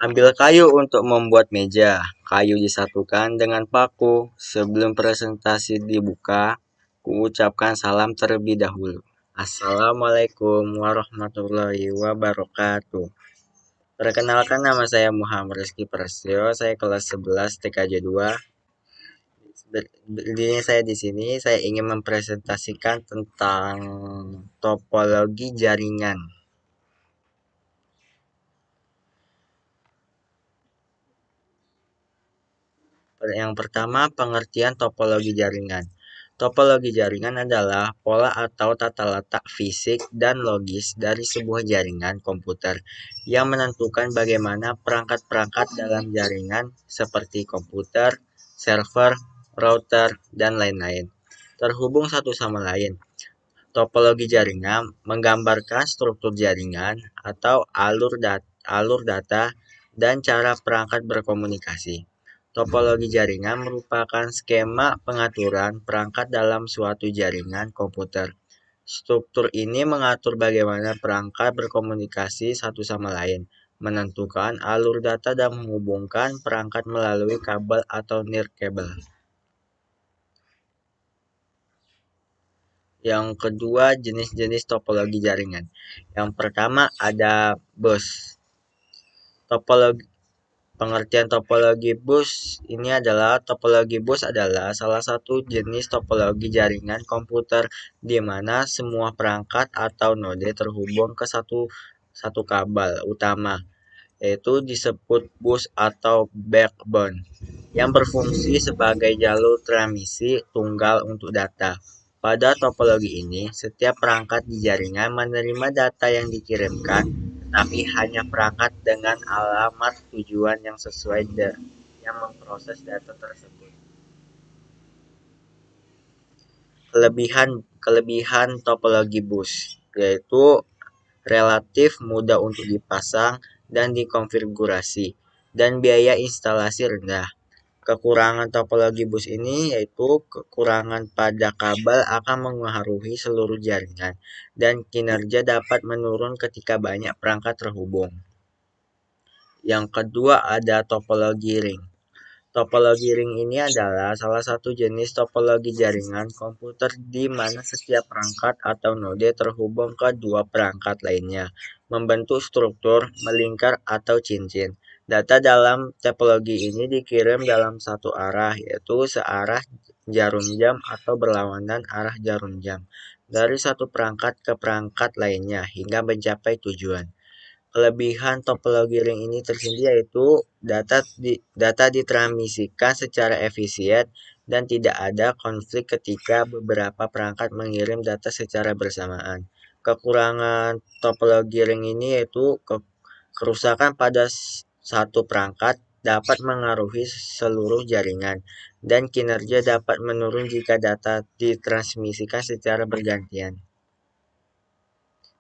Ambil kayu untuk membuat meja. Kayu disatukan dengan paku. Sebelum presentasi dibuka, kuucapkan salam terlebih dahulu. Assalamualaikum warahmatullahi wabarakatuh. Perkenalkan, nama saya Muhammad Rizky Prasetyo. Saya kelas 11 TKJ 2. Di sini saya ingin mempresentasikan tentang topologi jaringan. Yang pertama, pengertian topologi jaringan. Topologi jaringan adalah pola atau tata letak fisik dan logis dari sebuah jaringan komputer yang menentukan bagaimana perangkat-perangkat dalam jaringan seperti komputer, server, router, dan lain-lain terhubung satu sama lain. Topologi jaringan menggambarkan struktur jaringan atau alur data dan cara perangkat berkomunikasi. Topologi jaringan merupakan skema pengaturan perangkat dalam suatu jaringan komputer. Struktur ini mengatur bagaimana perangkat berkomunikasi satu sama lain, menentukan alur data dan menghubungkan perangkat melalui kabel atau nirkabel. Yang kedua, jenis-jenis topologi jaringan. Yang pertama ada bus. Pengertian topologi bus adalah salah satu jenis topologi jaringan komputer di mana semua perangkat atau node terhubung ke satu kabel utama, yaitu disebut bus atau backbone, yang berfungsi sebagai jalur transmisi tunggal untuk data. Pada topologi ini, setiap perangkat di jaringan menerima data yang dikirimkan, tetapi hanya perangkat dengan alamat tujuan yang sesuai yang memproses data tersebut. Kelebihan topologi bus yaitu relatif mudah untuk dipasang dan dikonfigurasi, dan biaya instalasi rendah. Kekurangan topologi bus ini yaitu kekurangan pada kabel akan mengaruhi seluruh jaringan, dan kinerja dapat menurun ketika banyak perangkat terhubung. Yang kedua ada topologi ring. Topologi ring ini adalah salah satu jenis topologi jaringan komputer di mana setiap perangkat atau node terhubung ke dua perangkat lainnya, membentuk struktur melingkar atau cincin. Data dalam topologi ini dikirim dalam satu arah, yaitu searah jarum jam atau berlawanan arah jarum jam, dari satu perangkat ke perangkat lainnya hingga mencapai tujuan. Kelebihan topologi ring ini tersendiri yaitu data ditransmisikan secara efisien dan tidak ada konflik ketika beberapa perangkat mengirim data secara bersamaan. Kekurangan topologi ring ini yaitu kerusakan pada satu perangkat dapat mengaruhi seluruh jaringan, dan kinerja dapat menurun jika data ditransmisikan secara bergantian.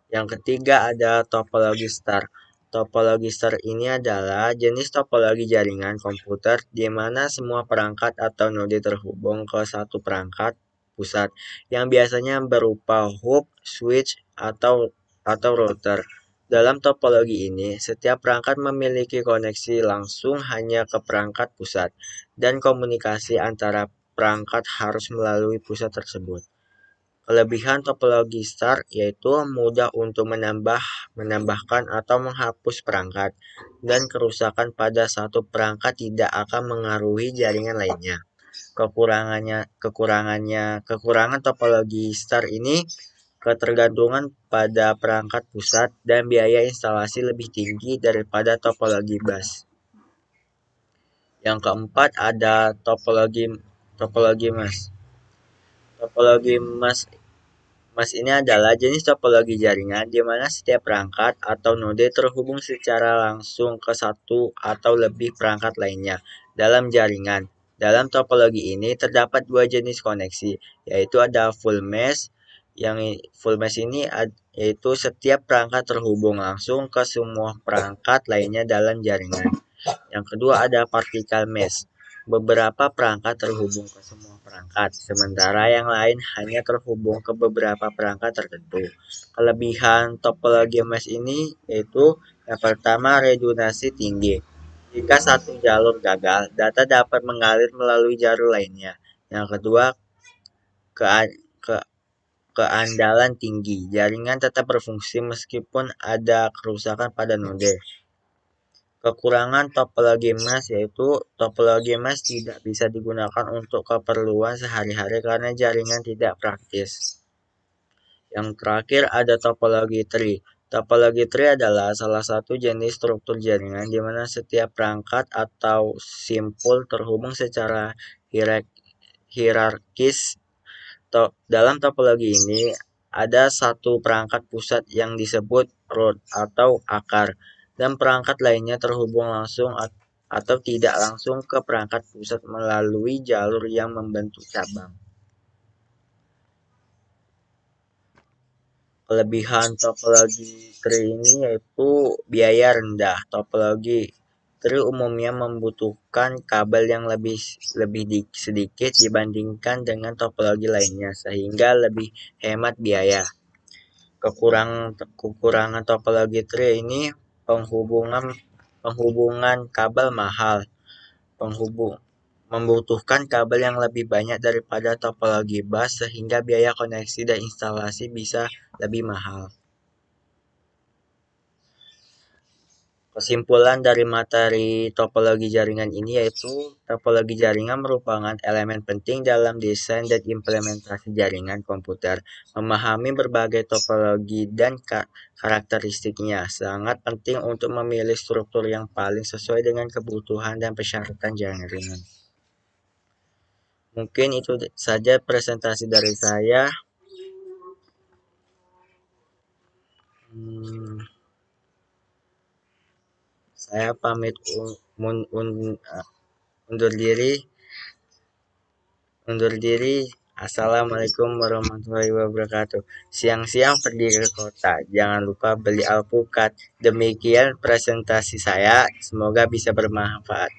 Yang ketiga ada topologi star. Topologi star ini adalah jenis topologi jaringan komputer di mana semua perangkat atau node terhubung ke satu perangkat pusat yang biasanya berupa hub, switch, atau router. Dalam topologi ini, setiap perangkat memiliki koneksi langsung hanya ke perangkat pusat, dan komunikasi antara perangkat harus melalui pusat tersebut. Kelebihan topologi star yaitu mudah untuk menambahkan atau menghapus perangkat, dan kerusakan pada satu perangkat tidak akan mengaruhi jaringan lainnya. Kekurangan topologi star ini ketergantungan pada perangkat pusat dan biaya instalasi lebih tinggi daripada topologi bus. Yang keempat ada topologi mesh. Topologi mesh ini adalah jenis topologi jaringan di mana setiap perangkat atau node terhubung secara langsung ke satu atau lebih perangkat lainnya dalam jaringan. Dalam topologi ini terdapat dua jenis koneksi, yaitu ada full mesh. Yang full mesh ini yaitu setiap perangkat terhubung langsung ke semua perangkat lainnya dalam jaringan. Yang kedua ada particle mesh. Beberapa perangkat terhubung ke semua perangkat, sementara yang lain hanya terhubung ke beberapa perangkat tertentu. Kelebihan topologi mesh ini yaitu yang pertama redundansi tinggi. Jika satu jalur gagal, data dapat mengalir melalui jalur lainnya. Yang kedua, ke- ke- keandalan tinggi. Jaringan tetap berfungsi meskipun ada kerusakan pada node. Kekurangan topologi mesh yaitu topologi mesh tidak bisa digunakan untuk keperluan sehari-hari karena jaringan tidak praktis. Yang terakhir ada topologi tree. Topologi tree adalah salah satu jenis struktur jaringan di mana setiap perangkat atau simpul terhubung secara hierarkis. Dalam topologi ini ada satu perangkat pusat yang disebut root atau akar, dan perangkat lainnya terhubung langsung atau tidak langsung ke perangkat pusat melalui jalur yang membentuk cabang. Kelebihan topologi tree ini yaitu biaya rendah. Topologi tree umumnya membutuhkan kabel yang lebih sedikit dibandingkan dengan topologi lainnya, sehingga lebih hemat biaya. Kekurangan topologi tree ini penghubungan penghubungan kabel mahal, penghubung membutuhkan kabel yang lebih banyak daripada topologi bus sehingga biaya koneksi dan instalasi bisa lebih mahal. Kesimpulan dari materi topologi jaringan ini yaitu topologi jaringan merupakan elemen penting dalam desain dan implementasi jaringan komputer. Memahami berbagai topologi dan karakteristiknya sangat penting untuk memilih struktur yang paling sesuai dengan kebutuhan dan persyaratan jaringan. Mungkin itu saja presentasi dari saya. Saya pamit undur diri. Assalamualaikum warahmatullahi wabarakatuh. Siang-siang pergi ke kota, jangan lupa beli alpukat. Demikian presentasi saya, semoga bisa bermanfaat.